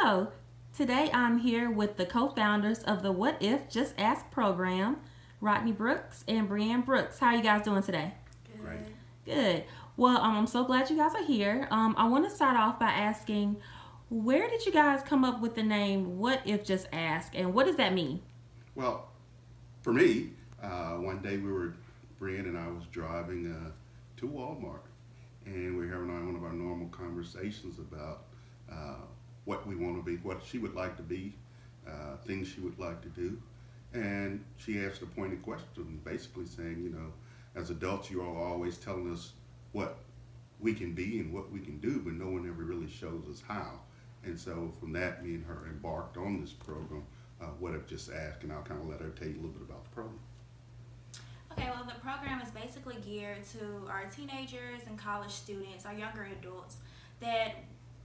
Hello. Today I'm here with the co-founders of the What If Just Ask program, Rodney Brooks and Brianne Brooks. How are you guys doing today? Great. Good. Well, I'm so glad you guys are here. I want to start off by asking, where did you guys come up with the name What If Just Ask, and what does that mean? Well, for me, one day Brian and I was driving to Walmart, and we were having one of our normal conversations about what we want to be, what she would like to be, things she would like to do. And she asked a pointed question, basically saying, as adults, you are always telling us what we can be and what we can do, but no one ever really shows us how. And so from that, me and her embarked on this program, What If Just Ask, and I'll kind of let her tell you a little bit about the program. Okay, well, the program is basically geared to our teenagers and college students, our younger adults, that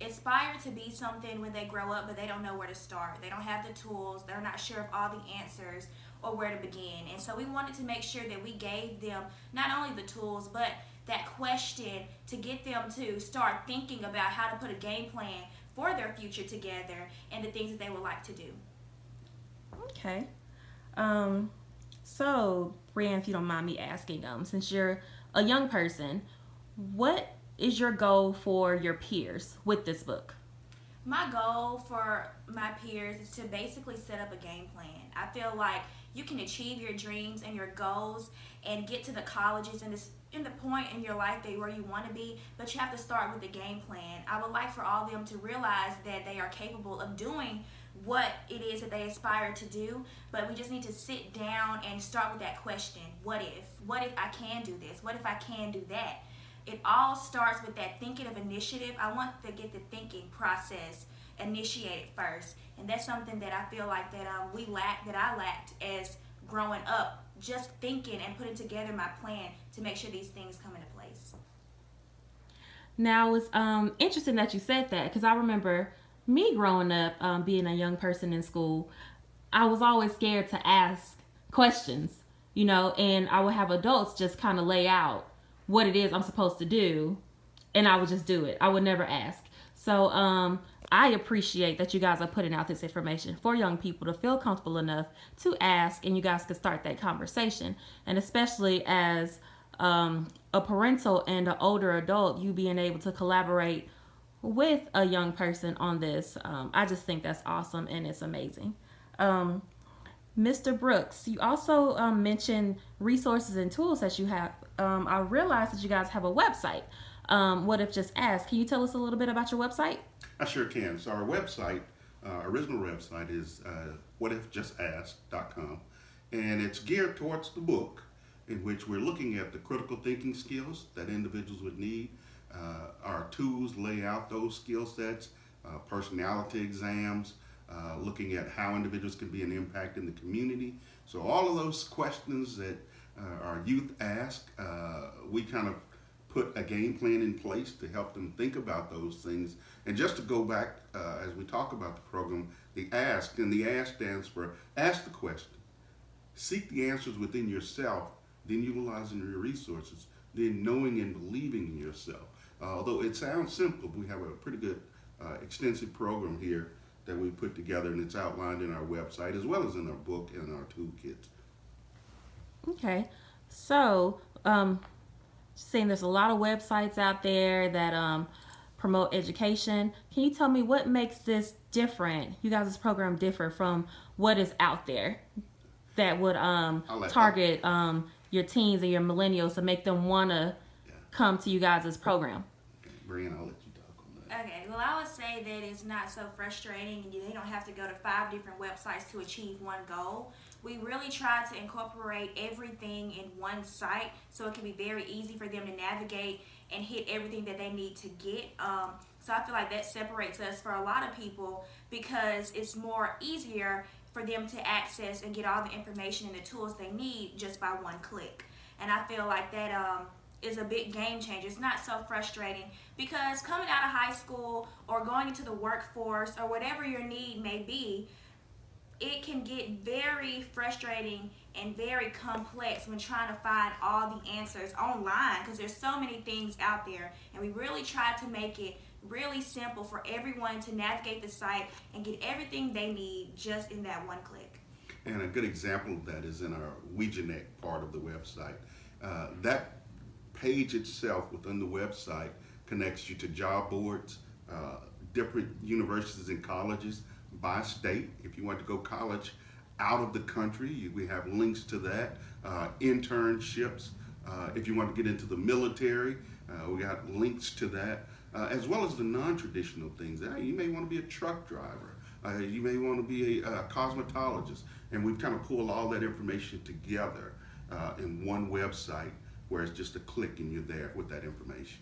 aspire to be something when they grow up, but they don't know where to start. They don't have the tools, they're not sure of all the answers or where to begin. And so we wanted to make sure that we gave them not only the tools, but that question to get them to start thinking about how to put a game plan for their future together and the things that they would like to do. Okay. So, Brianne, if you don't mind me asking, since you're a young person, what is your goal for your peers with this book? My goal for my peers is to basically set up a game plan. I feel like you can achieve your dreams and your goals and get to the colleges and in the point in your life that where you want to be, but you have to start with a game plan. I would like for all of them to realize that they are capable of doing what it is that they aspire to do, but we just need to sit down and start with that question. What if? What if I can do this? What if I can do that? It all starts with that thinking of initiative. I want to get the thinking process initiated first, and that's something that I feel like that I lacked as growing up, just thinking and putting together my plan to make sure these things come into place. Now, it's interesting that you said that because I remember me growing up, being a young person in school, I was always scared to ask questions, and I would have adults just kind of lay out what it is I'm supposed to do, and I would just do it. I would never ask. So I appreciate that you guys are putting out this information for young people to feel comfortable enough to ask, and you guys could start that conversation. And especially as a parental and an older adult, you being able to collaborate with a young person on this, I just think that's awesome and it's amazing. Mr. Brooks, you also mentioned resources and tools that you have. I realized that you guys have a website. What If Just Ask? Can you tell us a little bit about your website? I sure can. So our website, original website is whatifjustask.com, and it's geared towards the book, in which we're looking at the critical thinking skills that individuals would need. Our tools lay out those skill sets, personality exams, looking at how individuals can be an impact in the community. So all of those questions that our youth ask, we kind of put a game plan in place to help them think about those things. And just to go back, as we talk about the program, the ask, and the ask stands for ask the question, seek the answers within yourself, then utilizing your resources, then knowing and believing in yourself. Although it sounds simple, we have a pretty good extensive program here that we put together, and it's outlined in our website as well as in our book and our toolkits. Okay. So, saying there's a lot of websites out there that promote education. Can you tell me what makes this different, you guys' program differ from what is out there that would target your teens and your millennials to make them want to come to you guys' program? Brian, I'll let you talk on that. Okay, well, I would say that it's not so frustrating and they don't have to go to 5 different websites to achieve one goal. We really try to incorporate everything in one site so it can be very easy for them to navigate and hit everything that they need to get. So I feel like that separates us for a lot of people because it's more easier for them to access and get all the information and the tools they need just by one click. And I feel like that is a big game changer. It's not so frustrating because coming out of high school or going into the workforce or whatever your need may be, it can get very frustrating and very complex when trying to find all the answers online because there's so many things out there, and we really try to make it really simple for everyone to navigate the site and get everything they need just in that one click. And a good example of that is in our WeGenect part of the website. That page itself within the website connects you to job boards, different universities and colleges by state. If you want to go college out of the country, we have links to that. Internships. If you want to get into the military, we got links to that, as well as the non-traditional things. You may want to be a truck driver. You may want to be a cosmetologist. And we've kind of pulled all that information together in one website where it's just a click and you're there with that information.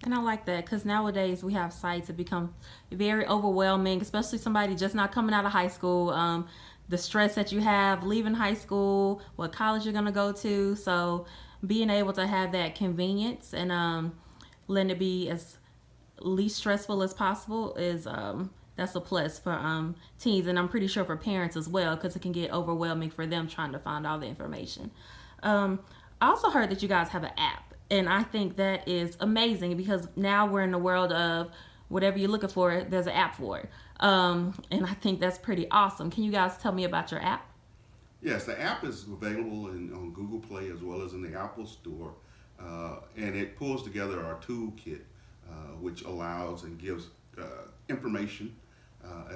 And I like that because nowadays we have sites that become very overwhelming, especially somebody just not coming out of high school. The stress that you have leaving high school, what college you're going to go to. So being able to have that convenience and letting it be as least stressful as possible is that's a plus for teens, and I'm pretty sure for parents as well, because it can get overwhelming for them trying to find all the information. I also heard that you guys have an app, and I think that is amazing because now we're in the world of whatever you're looking for, there's an app for it. And I think that's pretty awesome. Can you guys tell me about your app? Yes, the app is available on Google Play as well as in the Apple Store, and it pulls together our toolkit, which allows and gives information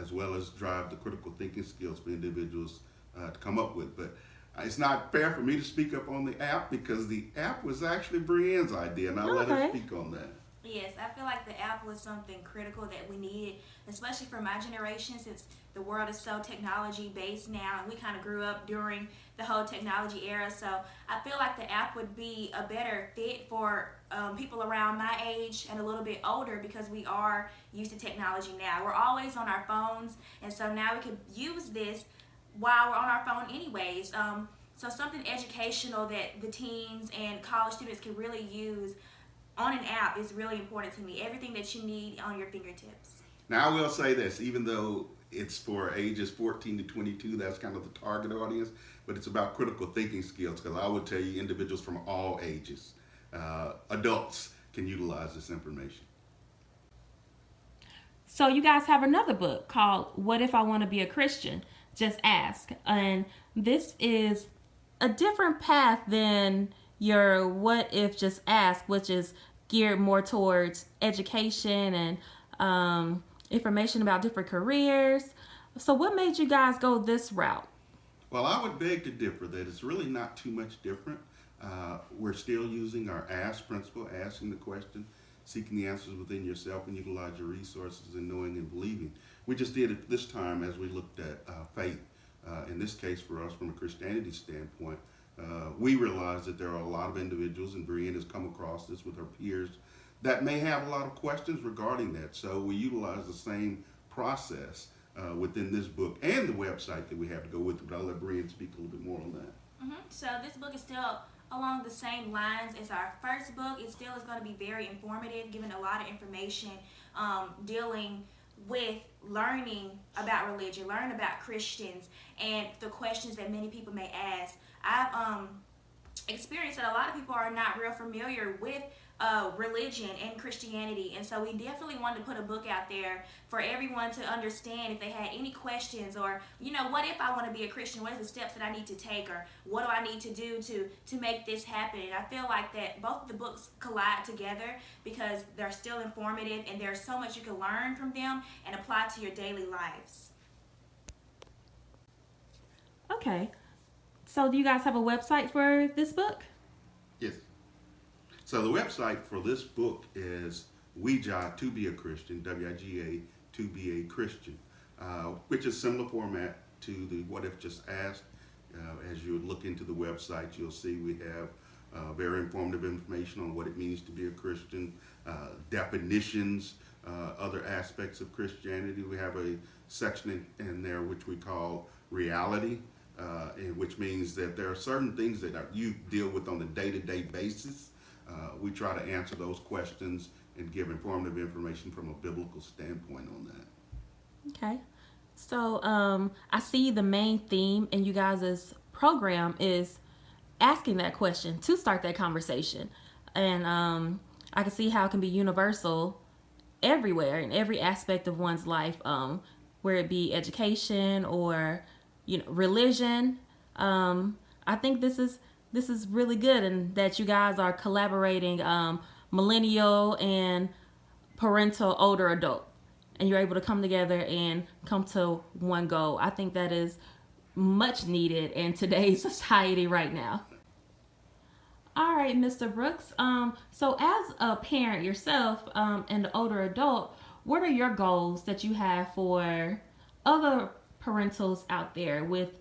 as well as drive the critical thinking skills for individuals to come up with. But it's not fair for me to speak up on the app because the app was actually Brienne's idea, and I'll let her speak on that. Yes, I feel like the app was something critical that we needed, especially for my generation, since the world is so technology based now, and we kind of grew up during the whole technology era. So I feel like the app would be a better fit for people around my age and a little bit older because we are used to technology now. We're always on our phones, and so now we can use this while we're on our phone anyways. So something educational that the teens and college students can really use on an app is really important to me. Everything that you need on your fingertips. Now, I will say this, even though it's for ages 14 to 22, that's kind of the target audience, but it's about critical thinking skills because I would tell you individuals from all ages, adults can utilize this information. So you guys have another book called What If I Want to Be a Christian? Just Ask. And this is a different path than your What If Just Ask, which is geared more towards education and information about different careers. So what made you guys go this route? Well, I would beg to differ that it's really not too much different. We're still using our ask principle, asking the question, seeking the answers within yourself, and utilize your resources in knowing and believing. We just did it this time as we looked at faith. In this case, for us, from a Christianity standpoint, we realize that there are a lot of individuals, and Brienne has come across this with her peers, that may have a lot of questions regarding that. So we utilize the same process within this book and the website that we have to go with it. But I'll let Brienne speak a little bit more on that. So this book is still along the same lines as our first book. It still is going to be very informative, giving a lot of information, dealing with learning about religion, learning about Christians, and the questions that many people may ask. I've experienced that a lot of people are not real familiar with religion and Christianity, and so we definitely wanted to put a book out there for everyone to understand if they had any questions, or what if I want to be a Christian, what are the steps that I need to take, or what do I need to do to make this happen. And I feel like that both of the books collide together because they're still informative and there's so much you can learn from them and apply to your daily lives. Okay. So do you guys have a website for this book? Yes. So the website for this book is WIGA to be a Christian, WIGA to be a Christian, which is similar format to the What If Just Asked. As you look into the website, you'll see we have very informative information on what it means to be a Christian, definitions, other aspects of Christianity. We have a section in there which we call reality, which means that there are certain things that you deal with on a day-to-day basis. We try to answer those questions and give informative information from a biblical standpoint on that. Okay. So I see the main theme in you guys' program is asking that question to start that conversation. And I can see how it can be universal everywhere in every aspect of one's life, where it be education or religion. I think this is really good, and that you guys are collaborating, millennial and parental older adult, and you're able to come together and come to one goal. I think that is much needed in today's society right now. All right, Mr. Brooks. So as a parent yourself, and an older adult, what are your goals that you have for other parentals out there with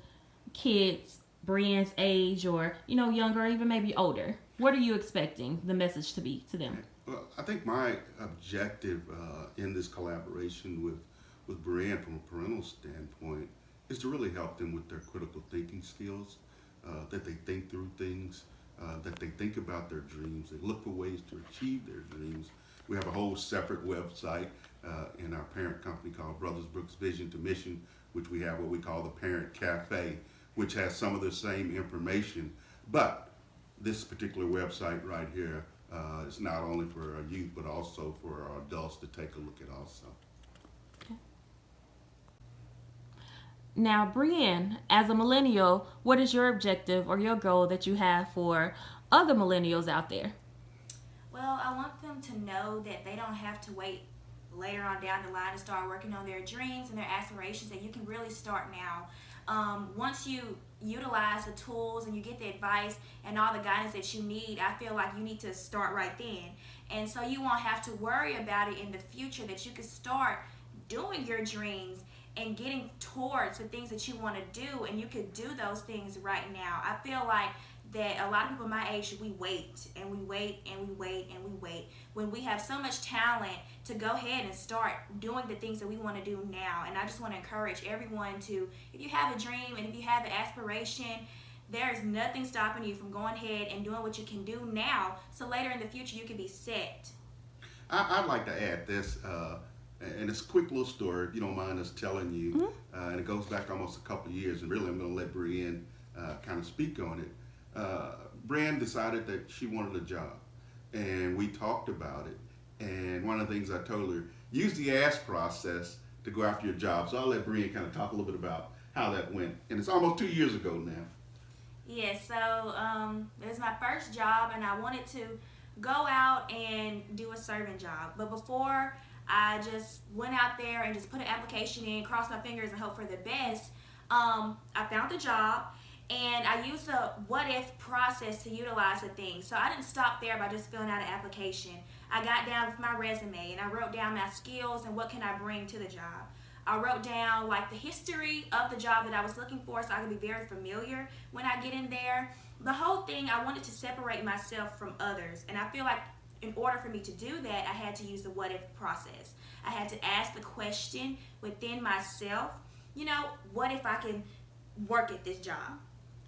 kids Brienne's age, or younger, or even maybe older? What are you expecting the message to be to them? Well, I think my objective in this collaboration with Brienne from a parental standpoint is to really help them with their critical thinking skills, that they think through things, that they think about their dreams, they look for ways to achieve their dreams. We have a whole separate website in our parent company called Brothers Brooks Vision to Mission, which we have what we call the Parent Cafe, which has some of the same information. But this particular website right here is not only for our youth, but also for our adults to take a look at also. Okay. Now, Brienne, as a millennial, what is your objective or your goal that you have for other millennials out there? Well, I want them to know that they don't have to wait later on down the line to start working on their dreams and their aspirations, that you can really start now. Once you utilize the tools and you get the advice and all the guidance that you need, I feel like you need to start right then. And so you won't have to worry about it in the future, that you can start doing your dreams and getting towards the things that you want to do, and you could do those things right now. I feel like that a lot of people my age, we wait and we wait and we wait and we wait when we have so much talent to go ahead and start doing the things that we want to do now. And I just want to encourage everyone to, if you have a dream and if you have an aspiration, there is nothing stopping you from going ahead and doing what you can do now, so later in the future you can be set. I'd like to add this, and it's a quick little story, if you don't mind us telling you, and it goes back almost a couple of years, and really I'm going to let Brienne kind of speak on it. Brienne decided that she wanted a job, and we talked about it, and one of the things I told her, use the ask process to go after your job. So I'll let Brienne kind of talk a little bit about how that went, and it's almost 2 years ago now. Yeah, so it was my first job, and I wanted to go out and do a serving job. But before I just went out there and just put an application in, crossed my fingers, and hope for the best, I found the job, and I used the what if process to utilize the things. So I didn't stop there by just filling out an application. I got down with my resume, and I wrote down my skills and what can I bring to the job. I wrote down like the history of the job that I was looking for, so I could be very familiar when I get in there. The whole thing, I wanted to separate myself from others, and I feel like in order for me to do that, I had to use the what if process. I had to ask the question within myself, what if I can work at this job?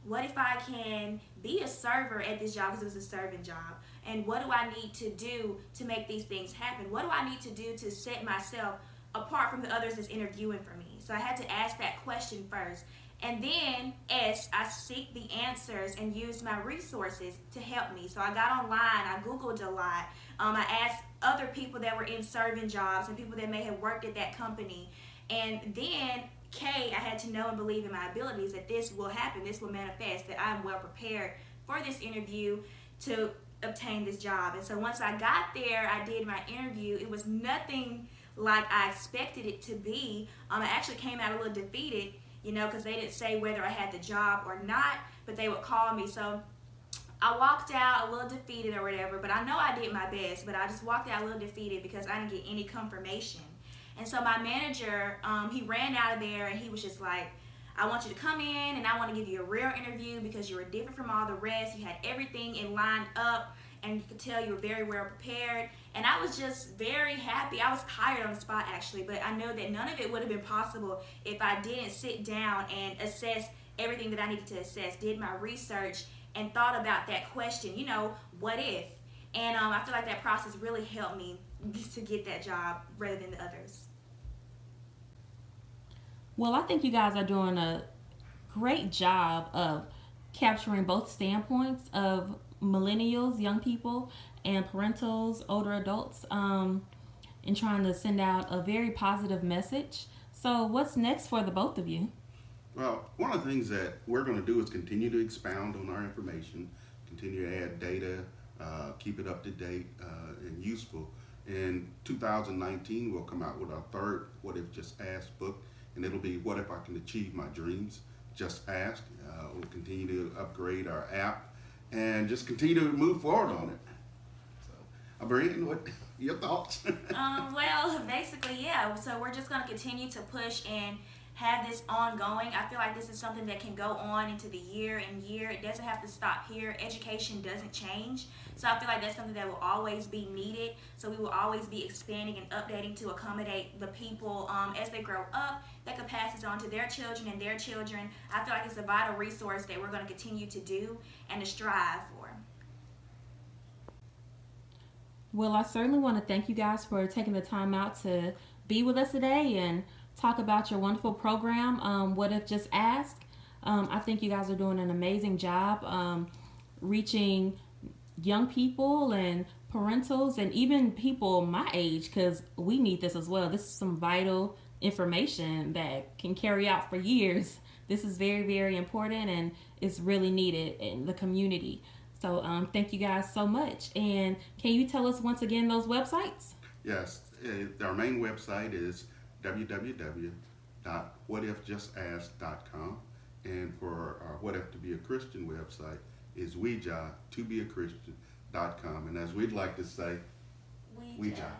What if I can be a server at this job, because it was a serving job? And what do I need to do to make these things happen? What do I need to do to set myself apart from the others that's interviewing for me? So I had to ask that question first. And then I seek the answers and use my resources to help me. So I got online, I Googled a lot. I asked other people that were in serving jobs and people that may have worked at that company. And then I had to know and believe in my abilities, that this will happen, this will manifest, that I'm well prepared for this interview to obtain this job. And so once I got there, I did my interview. It was nothing like I expected it to be. I actually came out a little defeated, because they didn't say whether I had the job or not, but they would call me. So I walked out a little defeated or whatever, but I know I did my best, but I just walked out a little defeated because I didn't get any confirmation. And so my manager, he ran out of there, and he was just like, I want you to come in, and I want to give you a real interview because you were different from all the rest. You had everything in lined up, and you could tell you were very well prepared. And I was just very happy. I was hired on the spot, actually, but I know that none of it would have been possible if I didn't sit down and assess everything that I needed to assess, did my research, and thought about that question, what if? And I feel like that process really helped me to get that job rather than the others. Well, I think you guys are doing a great job of capturing both standpoints of millennials, young people, and parentals, older adults. and trying to send out a very positive message. So, what's next for the both of you? Well, one of the things that we're going to do is continue to expound on our information, continue to add data, keep it up to date and useful. In 2019, we'll come out with our third What If Just Ask book, and it'll be What If I Can Achieve My Dreams? Just Ask. We'll continue to upgrade our app and just continue to move forward on it. So, Brian, what your thoughts? Well, basically, yeah. So we're just going to continue to push and have this ongoing. I feel like this is something that can go on into the year and year. It doesn't have to stop here. Education doesn't change. So I feel like that's something that will always be needed. So we will always be expanding and updating to accommodate the people as they grow up. That could pass it on to their children and their children. I feel like it's a vital resource that we're going to continue to do and to strive for. Well, I certainly want to thank you guys for taking the time out to be with us today and talk about your wonderful program, What If Just Ask. I think you guys are doing an amazing job reaching young people and parentals and even people my age because we need this as well. This is some vital information that can carry out for years. This is very, very important and it's really needed in the community. So thank you guys so much. And can you tell us once again those websites? Yes, our main website is www.whatifjustask.com, and for our What If to Be a Christian website is Ouija2beachristian.com. And as we'd like to say, We Ouija.